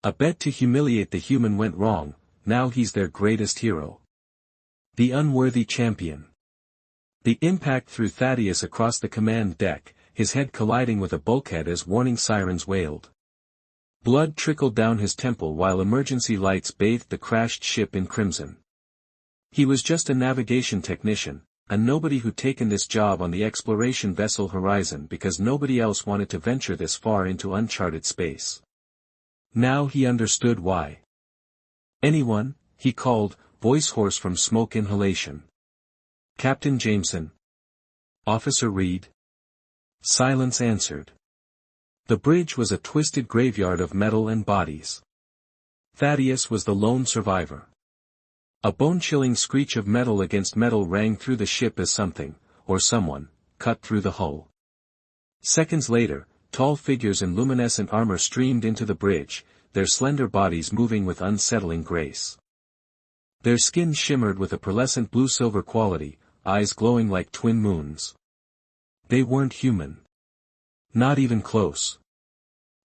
A bet to humiliate the human went wrong, now he's their greatest hero. The unworthy champion. The impact threw Thaddeus across the command deck, his head colliding with a bulkhead as warning sirens wailed. Blood trickled down his temple while emergency lights bathed the crashed ship in crimson. He was just a navigation technician, a nobody who'd taken this job on the exploration vessel Horizon because nobody else wanted to venture this far into uncharted space. Now he understood why. "Anyone?" he called, voice hoarse from smoke inhalation. "Captain Jameson." "Officer Reed?" Silence answered. The bridge was a twisted graveyard of metal and bodies. Thaddeus was the lone survivor. A bone-chilling screech of metal against metal rang through the ship as something, or someone, cut through the hull. Seconds later, tall figures in luminescent armor streamed into the bridge, their slender bodies moving with unsettling grace. Their skin shimmered with a pearlescent blue-silver quality, eyes glowing like twin moons. They weren't human. Not even close.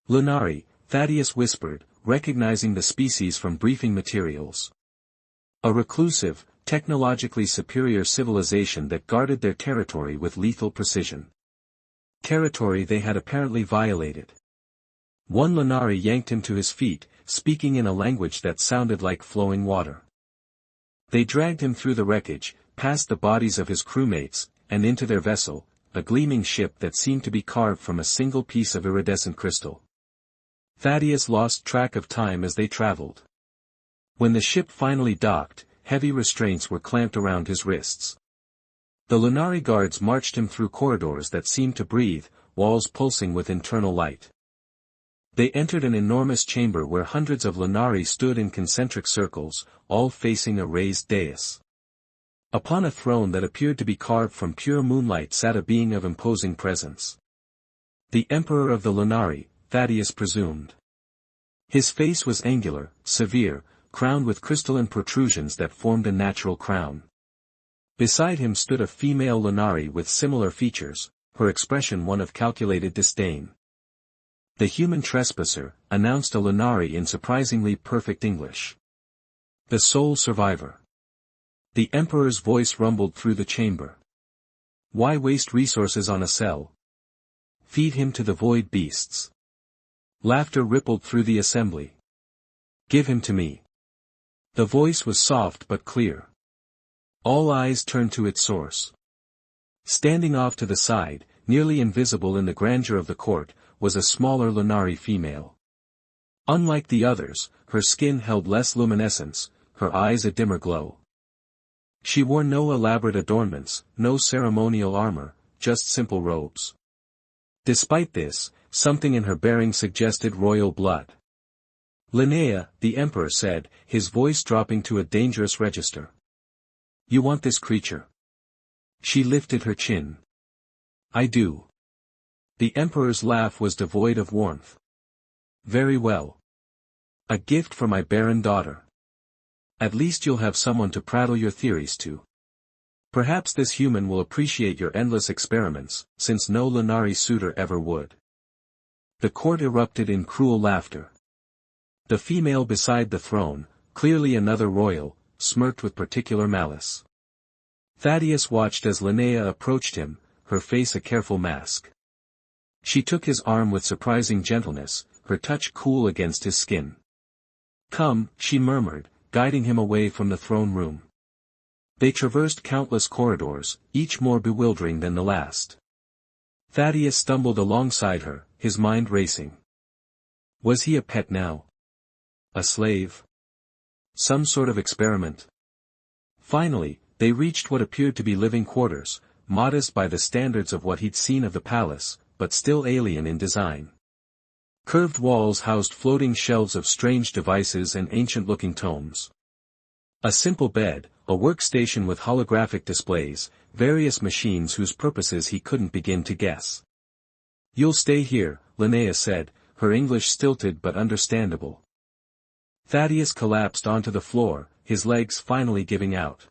"Lunari," Thaddeus whispered, recognizing the species from briefing materials. A reclusive, technologically superior civilization that guarded their territory with lethal precision. Territory they had apparently violated. One Lunari yanked him to his feet, speaking in a language that sounded like flowing water. They dragged him through the wreckage, past the bodies of his crewmates, and into their vessel, a gleaming ship that seemed to be carved from a single piece of iridescent crystal. Thaddeus lost track of time as they traveled. When the ship finally docked, heavy restraints were clamped around his wrists. The Lunari guards marched him through corridors that seemed to breathe, walls pulsing with internal light. They entered an enormous chamber where hundreds of Lunari stood in concentric circles, all facing a raised dais. Upon a throne that appeared to be carved from pure moonlight sat a being of imposing presence. The Emperor of the Lunari, Thaddeus presumed. His face was angular, severe, crowned with crystalline protrusions that formed a natural crown. Beside him stood a female Lunari with similar features, her expression one of calculated disdain. "The human trespasser," announced a Lunari in surprisingly perfect English. "The sole survivor." The Emperor's voice rumbled through the chamber. "Why waste resources on a cell? Feed him to the void beasts." Laughter rippled through the assembly. "Give him to me." The voice was soft but clear. All eyes turned to its source. Standing off to the side, nearly invisible in the grandeur of the court, was a smaller Lunari female. Unlike the others, her skin held less luminescence, her eyes a dimmer glow. She wore no elaborate adornments, no ceremonial armor, just simple robes. Despite this, something in her bearing suggested royal blood. "Linnea," the Emperor said, his voice dropping to a dangerous register. "You want this creature?" She lifted her chin. "I do." The Emperor's laugh was devoid of warmth. "Very well. A gift for my barren daughter. At least you'll have someone to prattle your theories to. Perhaps this human will appreciate your endless experiments, since no Lunari suitor ever would." The court erupted in cruel laughter. The female beside the throne, clearly another royal, smirked with particular malice. Thaddeus watched as Linnea approached him, her face a careful mask. She took his arm with surprising gentleness, her touch cool against his skin. "Come," she murmured, guiding him away from the throne room. They traversed countless corridors, each more bewildering than the last. Thaddeus stumbled alongside her, his mind racing. Was he a pet now? A slave? Some sort of experiment? Finally, they reached what appeared to be living quarters, modest by the standards of what he'd seen of the palace, but still alien in design. Curved walls housed floating shelves of strange devices and ancient-looking tomes. A simple bed, a workstation with holographic displays, various machines whose purposes he couldn't begin to guess. "You'll stay here," Linnea said, her English stilted but understandable. Thaddeus collapsed onto the floor, his legs finally giving out.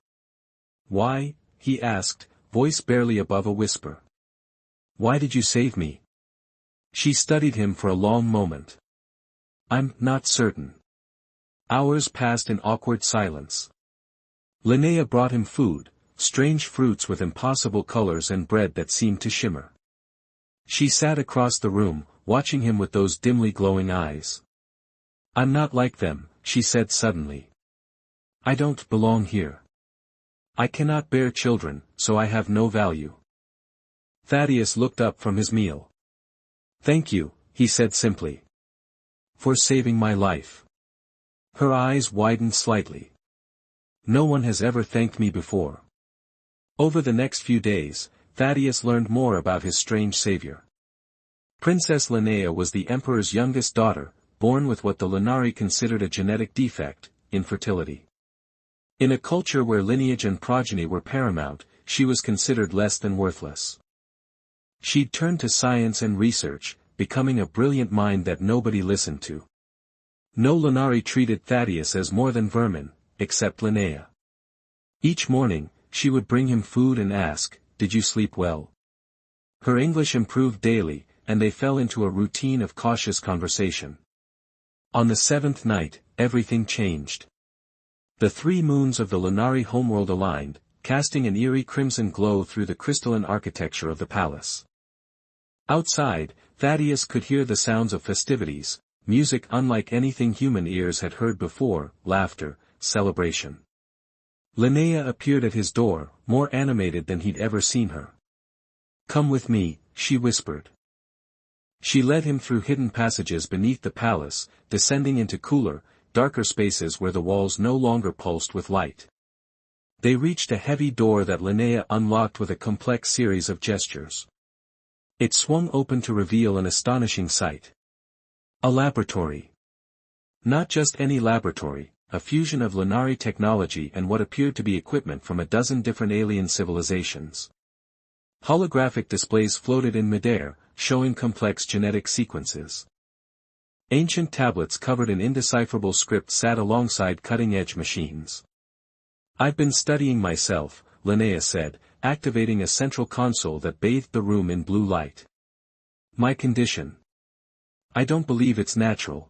"Why?" he asked, voice barely above a whisper. "Why did you save me?" She studied him for a long moment. I'm not certain. Hours passed in awkward silence. Linnea brought him food, strange fruits with impossible colors and bread that seemed to shimmer. She sat across the room, watching him with those dimly glowing eyes. I'm not like them, she said suddenly. I don't belong here. I cannot bear children, so I have no value. Thaddeus looked up from his meal. Thank you, he said simply. For saving my life. Her eyes widened slightly. No one has ever thanked me before. Over the next few days, Thaddeus learned more about his strange savior. Princess Linnea was the emperor's youngest daughter, born with what the Lunari considered a genetic defect, infertility. In a culture where lineage and progeny were paramount, she was considered less than worthless. She'd turned to science and research, becoming a brilliant mind that nobody listened to. No Lunari treated Thaddeus as more than vermin, except Linnea. Each morning, she would bring him food and ask, "Did you sleep well?" Her English improved daily, and they fell into a routine of cautious conversation. On the seventh night, everything changed. The 3 moons of the Lunari homeworld aligned, casting an eerie crimson glow through the crystalline architecture of the palace. Outside, Thaddeus could hear the sounds of festivities, music unlike anything human ears had heard before, laughter, celebration. Linnea appeared at his door, more animated than he'd ever seen her. Come with me, she whispered. She led him through hidden passages beneath the palace, descending into cooler, darker spaces where the walls no longer pulsed with light. They reached a heavy door that Linnea unlocked with a complex series of gestures. It swung open to reveal an astonishing sight. A laboratory. Not just any laboratory, a fusion of Lunari technology and what appeared to be equipment from a dozen different alien civilizations. Holographic displays floated in midair, showing complex genetic sequences. Ancient tablets covered in indecipherable script sat alongside cutting-edge machines. I've been studying myself, Linnea said, activating a central console that bathed the room in blue light. My condition. I don't believe it's natural.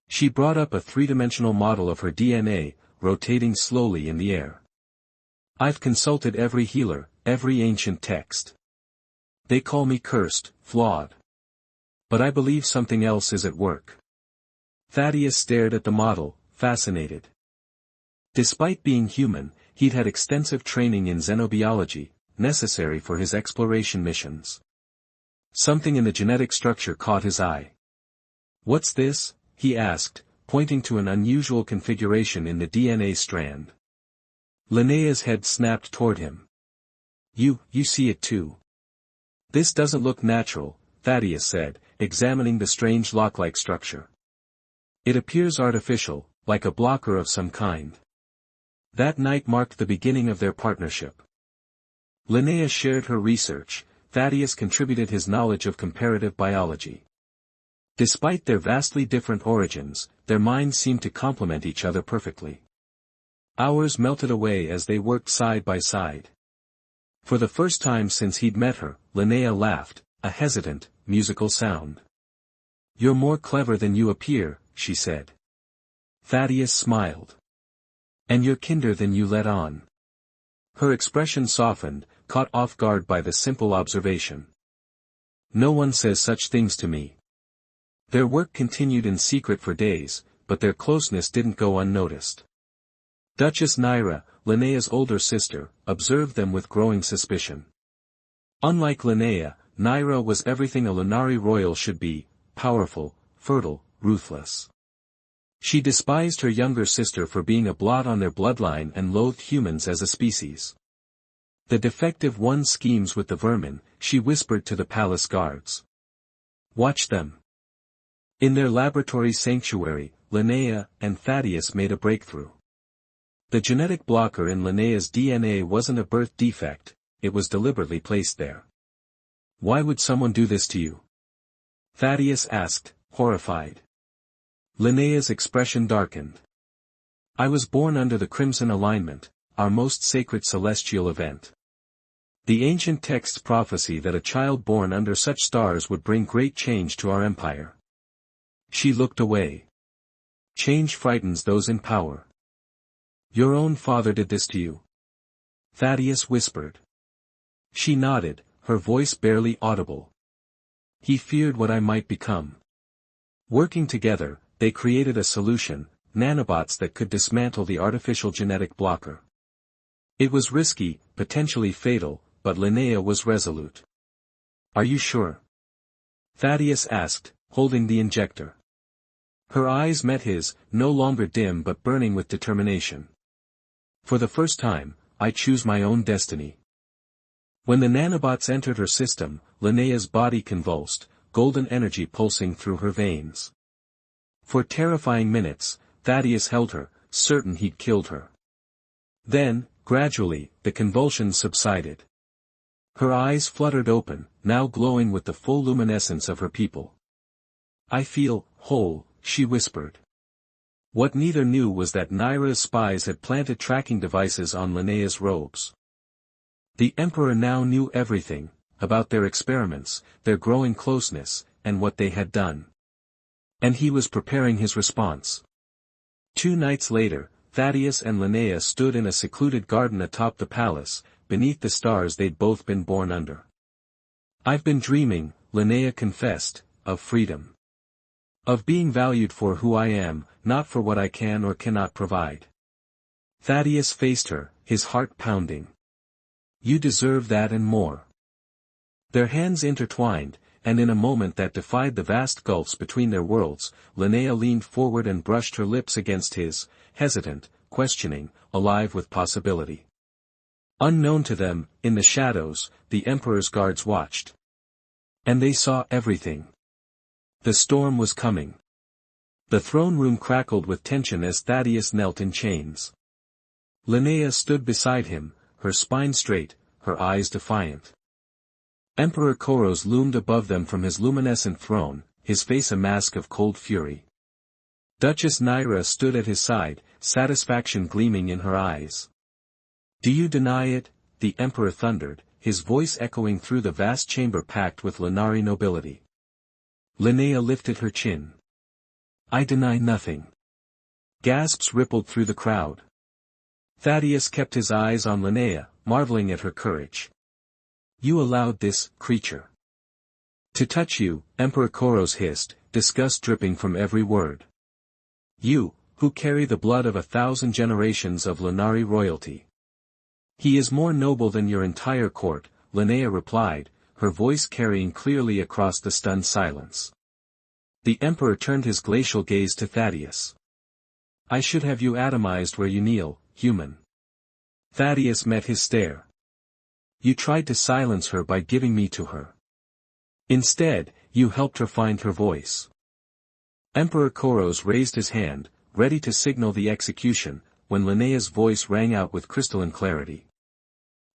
She brought up a 3-dimensional model of her DNA, rotating slowly in the air. I've consulted every healer, every ancient text. They call me cursed, flawed. But I believe something else is at work. Thaddeus stared at the model, fascinated. Despite being human, he'd had extensive training in xenobiology, necessary for his exploration missions. Something in the genetic structure caught his eye. What's this? He asked, pointing to an unusual configuration in the DNA strand. Linnea's head snapped toward him. You see it too. This doesn't look natural, Thaddeus said, examining the strange lock-like structure. It appears artificial, like a blocker of some kind. That night marked the beginning of their partnership. Linnea shared her research, Thaddeus contributed his knowledge of comparative biology. Despite their vastly different origins, their minds seemed to complement each other perfectly. Hours melted away as they worked side by side. For the first time since he'd met her, Linnea laughed, a hesitant, musical sound. You're more clever than you appear, she said. Thaddeus smiled. And you're kinder than you let on. Her expression softened, caught off guard by the simple observation. No one says such things to me. Their work continued in secret for days, but their closeness didn't go unnoticed. Duchess Naira, Linnea's older sister, observed them with growing suspicion. Unlike Linnea, Naira was everything a Lunari royal should be, powerful, fertile, ruthless. She despised her younger sister for being a blot on their bloodline and loathed humans as a species. The defective one schemes with the vermin, she whispered to the palace guards. Watch them. In their laboratory sanctuary, Linnea and Thaddeus made a breakthrough. The genetic blocker in Linnea's DNA wasn't a birth defect, it was deliberately placed there. Why would someone do this to you? Thaddeus asked, horrified. Linnea's expression darkened. I was born under the Crimson Alignment, our most sacred celestial event. The ancient texts prophesy that a child born under such stars would bring great change to our empire. She looked away. Change frightens those in power. Your own father did this to you? Thaddeus whispered. She nodded, her voice barely audible. He feared what I might become. Working together, they created a solution, nanobots that could dismantle the artificial genetic blocker. It was risky, potentially fatal, but Linnea was resolute. Are you sure? Thaddeus asked, holding the injector. Her eyes met his, no longer dim but burning with determination. For the first time, I choose my own destiny. When the nanobots entered her system, Linnea's body convulsed, golden energy pulsing through her veins. For terrifying minutes, Thaddeus held her, certain he'd killed her. Then, gradually, the convulsions subsided. Her eyes fluttered open, now glowing with the full luminescence of her people. I feel whole, she whispered. What neither knew was that Naira's spies had planted tracking devices on Linnea's robes. The Emperor now knew everything, about their experiments, their growing closeness, and what they had done. And he was preparing his response. 2 nights later, Thaddeus and Linnea stood in a secluded garden atop the palace, beneath the stars they'd both been born under. I've been dreaming, Linnea confessed, of freedom. Of being valued for who I am, not for what I can or cannot provide. Thaddeus faced her, his heart pounding. You deserve that and more. Their hands intertwined, and in a moment that defied the vast gulfs between their worlds, Linnea leaned forward and brushed her lips against his, hesitant, questioning, alive with possibility. Unknown to them, in the shadows, the Emperor's guards watched. And they saw everything. The storm was coming. The throne room crackled with tension as Thaddeus knelt in chains. Linnea stood beside him, her spine straight, her eyes defiant. Emperor Koros loomed above them from his luminescent throne, his face a mask of cold fury. Duchess Naira stood at his side, satisfaction gleaming in her eyes. Do you deny it? The Emperor thundered, his voice echoing through the vast chamber packed with Linari nobility. Linnea lifted her chin. I deny nothing. Gasps rippled through the crowd. Thaddeus kept his eyes on Linnea, marveling at her courage. You allowed this creature to touch you, Emperor Koros hissed, disgust dripping from every word. You, who carry the blood of 1,000 generations of Linari royalty. He is more noble than your entire court, Linnea replied, her voice carrying clearly across the stunned silence. The Emperor turned his glacial gaze to Thaddeus. I should have you atomized where you kneel, human. Thaddeus met his stare. You tried to silence her by giving me to her. Instead, you helped her find her voice. Emperor Koros raised his hand, ready to signal the execution, when Linnea's voice rang out with crystalline clarity.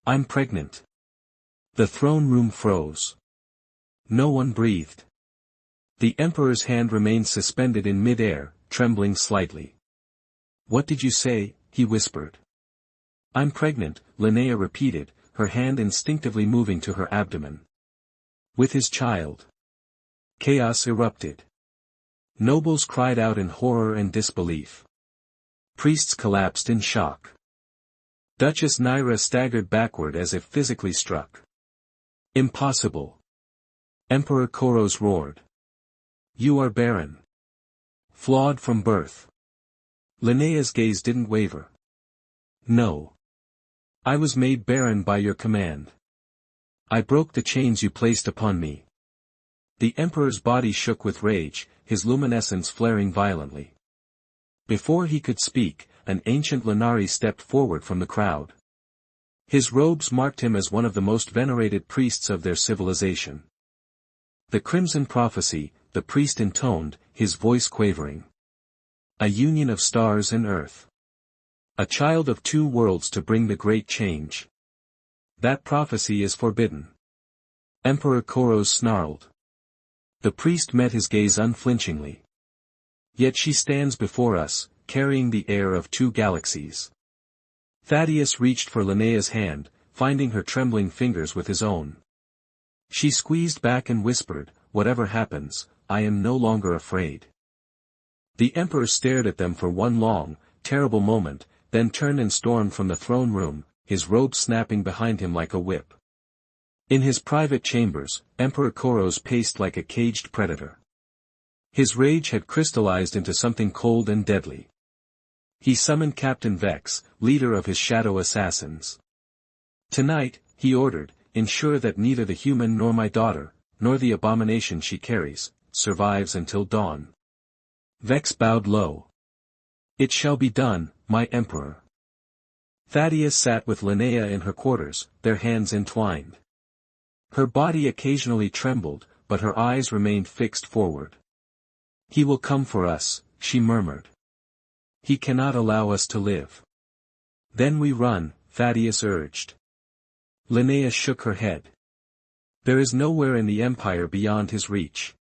I'm pregnant. The throne room froze. No one breathed. The Emperor's hand remained suspended in mid-air, trembling slightly. What did you say? He whispered. I'm pregnant, Linnea repeated, her hand instinctively moving to her abdomen. With his child. Chaos erupted. Nobles cried out in horror and disbelief. Priests collapsed in shock. Duchess Naira staggered backward as if physically struck. Impossible. Emperor Koros roared. You are barren. Flawed from birth. Linnea's gaze didn't waver. No. I was made barren by your command. I broke the chains you placed upon me. The Emperor's body shook with rage, his luminescence flaring violently. Before he could speak, an ancient Linari stepped forward from the crowd. His robes marked him as one of the most venerated priests of their civilization. The Crimson Prophecy, the priest intoned, his voice quavering. A union of stars and earth. A child of 2 worlds to bring the great change. That prophecy is forbidden. Emperor Koros snarled. The priest met his gaze unflinchingly. Yet she stands before us, carrying the air of 2 galaxies. Thaddeus reached for Linnea's hand, finding her trembling fingers with his own. She squeezed back and whispered, whatever happens, I am no longer afraid. The emperor stared at them for one long, terrible moment, then turned and stormed from the throne room, his robe snapping behind him like a whip. In his private chambers, Emperor Koros paced like a caged predator. His rage had crystallized into something cold and deadly. He summoned Captain Vex, leader of his shadow assassins. "Tonight," he ordered, "ensure that neither the human nor my daughter, nor the abomination she carries, survives until dawn." Vex bowed low. "It shall be done, my emperor." Thaddeus sat with Linnea in her quarters, their hands entwined. Her body occasionally trembled, but her eyes remained fixed forward. "He will come for us," she murmured. "He cannot allow us to live." "Then we run," Thaddeus urged. Linnea shook her head. "There is nowhere in the Empire beyond his reach."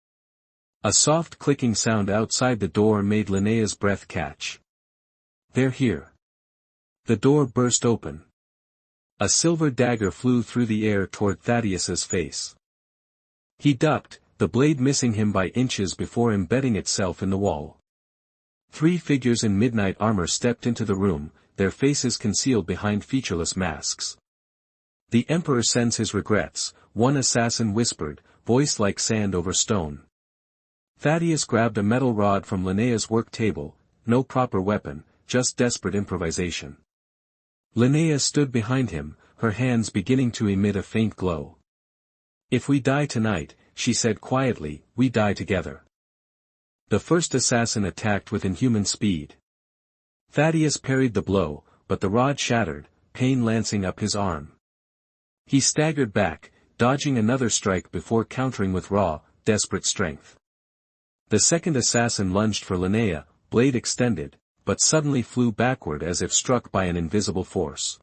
A soft clicking sound outside the door made Linnea's breath catch. "They're here." The door burst open. A silver dagger flew through the air toward Thaddeus's face. He ducked, the blade missing him by inches before embedding itself in the wall. 3 figures in midnight armor stepped into the room, their faces concealed behind featureless masks. "The Emperor sends his regrets," one assassin whispered, voice like sand over stone. Thaddeus grabbed a metal rod from Linnea's work table, no proper weapon, just desperate improvisation. Linnea stood behind him, her hands beginning to emit a faint glow. "If we die tonight," she said quietly, "we die together." The first assassin attacked with inhuman speed. Thaddeus parried the blow, but the rod shattered, pain lancing up his arm. He staggered back, dodging another strike before countering with raw, desperate strength. The second assassin lunged for Linnea, blade extended, but suddenly flew backward as if struck by an invisible force.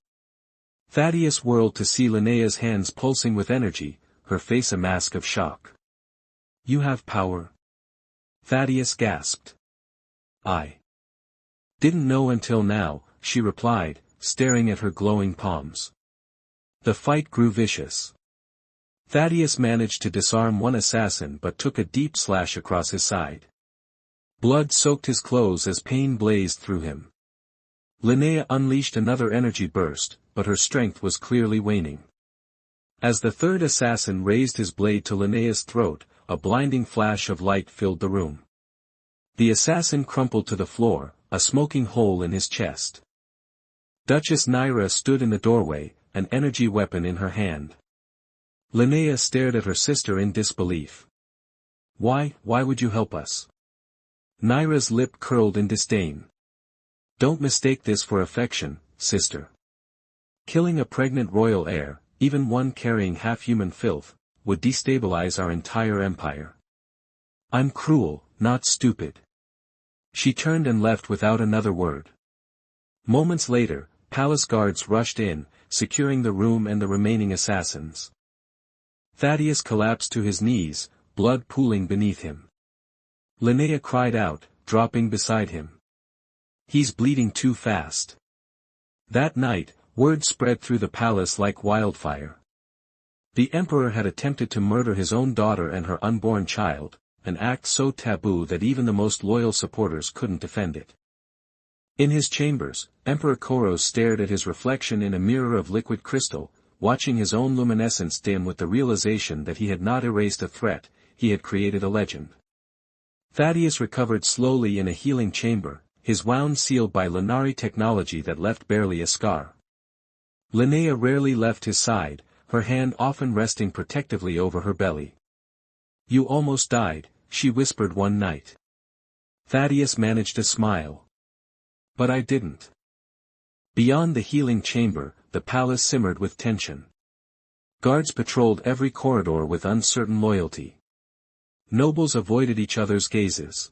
Thaddeus whirled to see Linnea's hands pulsing with energy, her face a mask of shock. "You have power?" Thaddeus gasped. "I didn't know until now," she replied, staring at her glowing palms. The fight grew vicious. Thaddeus managed to disarm one assassin but took a deep slash across his side. Blood soaked his clothes as pain blazed through him. Linnea unleashed another energy burst, but her strength was clearly waning. As the third assassin raised his blade to Linnea's throat, a blinding flash of light filled the room. The assassin crumpled to the floor, a smoking hole in his chest. Duchess Nyra stood in the doorway, an energy weapon in her hand. Linnea stared at her sister in disbelief. Why would you help us?" Nyra's lip curled in disdain. "Don't mistake this for affection, sister. Killing a pregnant royal heir, even one carrying half-human filth, would destabilize our entire empire. I'm cruel, not stupid." She turned and left without another word. Moments later, palace guards rushed in, securing the room and the remaining assassins. Thaddeus collapsed to his knees, blood pooling beneath him. Linnea cried out, dropping beside him. "He's bleeding too fast." That night, word spread through the palace like wildfire. The emperor had attempted to murder his own daughter and her unborn child, an act so taboo that even the most loyal supporters couldn't defend it. In his chambers, Emperor Koros stared at his reflection in a mirror of liquid crystal, watching his own luminescence dim with the realization that he had not erased a threat, he had created a legend. Thaddeus recovered slowly in a healing chamber, his wound sealed by Lunari technology that left barely a scar. Linnea rarely left his side, her hand often resting protectively over her belly. "You almost died," she whispered one night. Thaddeus managed a smile. "But I didn't." Beyond the healing chamber, the palace simmered with tension. Guards patrolled every corridor with uncertain loyalty. Nobles avoided each other's gazes.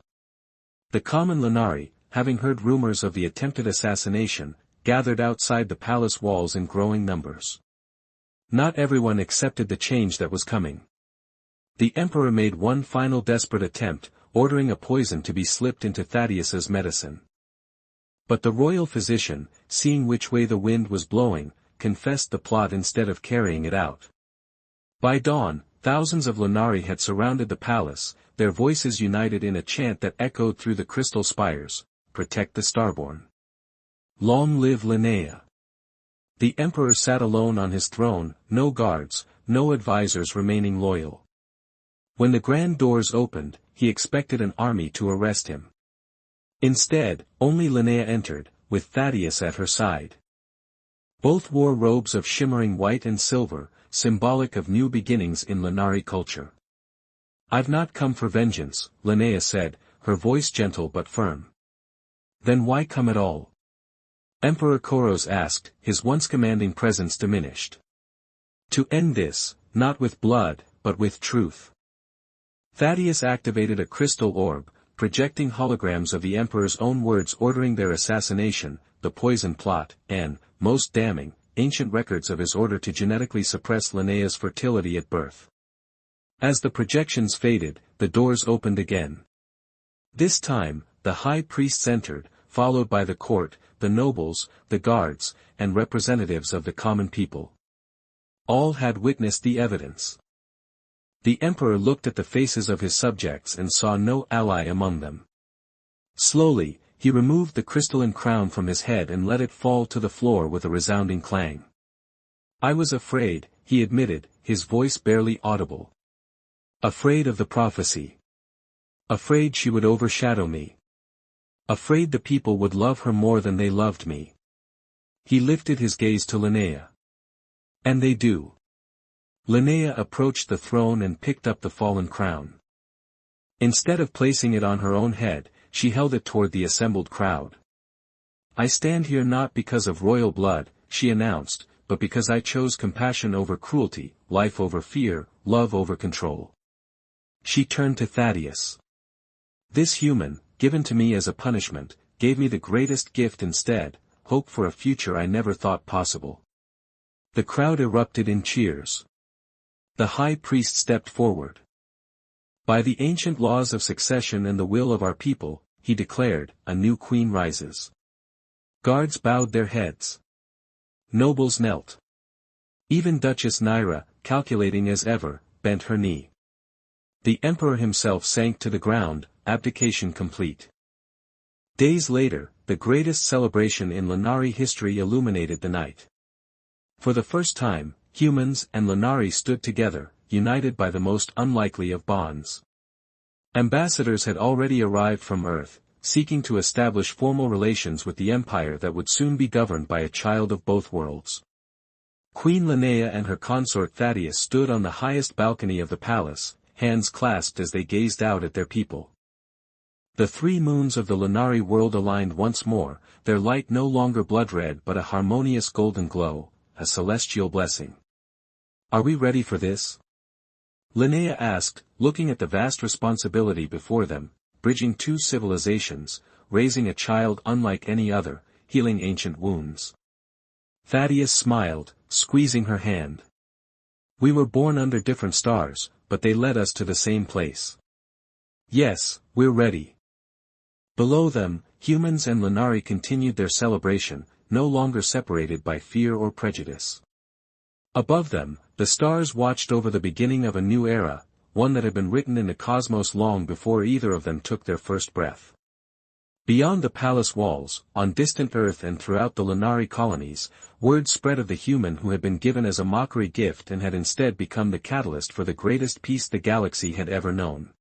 The common Lunari, having heard rumors of the attempted assassination, gathered outside the palace walls in growing numbers. Not everyone accepted the change that was coming. The emperor made one final desperate attempt, ordering a poison to be slipped into Thaddeus's medicine. But the royal physician, seeing which way the wind was blowing, confessed the plot instead of carrying it out. By dawn, thousands of Lunari had surrounded the palace, their voices united in a chant that echoed through the crystal spires, "Protect the Starborn. Long live Linnea." The emperor sat alone on his throne, no guards, no advisors remaining loyal. When the grand doors opened, he expected an army to arrest him. Instead, only Linnea entered, with Thaddeus at her side. Both wore robes of shimmering white and silver, symbolic of new beginnings in Lunari culture. "I've not come for vengeance," Linnea said, her voice gentle but firm. "Then why come at all?" Emperor Koros asked, his once commanding presence diminished. "To end this, not with blood, but with truth." Thaddeus activated a crystal orb, projecting holograms of the emperor's own words ordering their assassination, the poison plot, and, most damning, ancient records of his order to genetically suppress Linnea's fertility at birth. As the projections faded, the doors opened again. This time, the high priests entered, followed by the court, the nobles, the guards, and representatives of the common people. All had witnessed the evidence. The emperor looked at the faces of his subjects and saw no ally among them. Slowly, he removed the crystalline crown from his head and let it fall to the floor with a resounding clang. "I was afraid," he admitted, his voice barely audible. "Afraid of the prophecy. Afraid she would overshadow me. Afraid the people would love her more than they loved me." He lifted his gaze to Linnea. "And they do." Linnea approached the throne and picked up the fallen crown. Instead of placing it on her own head, she held it toward the assembled crowd. "I stand here not because of royal blood," she announced, "but because I chose compassion over cruelty, life over fear, love over control." She turned to Thaddeus. "This human, given to me as a punishment, gave me the greatest gift instead, hope for a future I never thought possible." The crowd erupted in cheers. The high priest stepped forward. "By the ancient laws of succession and the will of our people," he declared, "a new queen rises." Guards bowed their heads. Nobles knelt. Even Duchess Naira, calculating as ever, bent her knee. The emperor himself sank to the ground, abdication complete. Days later, the greatest celebration in Lunari history illuminated the night. For the first time, humans and Lunari stood together, united by the most unlikely of bonds. Ambassadors had already arrived from Earth, seeking to establish formal relations with the empire that would soon be governed by a child of both worlds. Queen Linnea and her consort Thaddeus stood on the highest balcony of the palace, hands clasped as they gazed out at their people. The three moons of the Lunari world aligned once more, their light no longer blood-red but a harmonious golden glow, a celestial blessing. "Are we ready for this?" Linnea asked, looking at the vast responsibility before them, bridging two civilizations, raising a child unlike any other, healing ancient wounds. Thaddeus smiled, squeezing her hand. "We were born under different stars, but they led us to the same place. Yes, we're ready." Below them, humans and Lunari continued their celebration, no longer separated by fear or prejudice. Above them, the stars watched over the beginning of a new era, one that had been written in the cosmos long before either of them took their first breath. Beyond the palace walls, on distant Earth and throughout the Lunari colonies, word spread of the human who had been given as a mockery gift and had instead become the catalyst for the greatest peace the galaxy had ever known.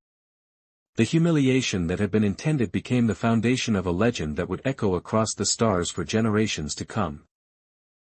The humiliation that had been intended became the foundation of a legend that would echo across the stars for generations to come.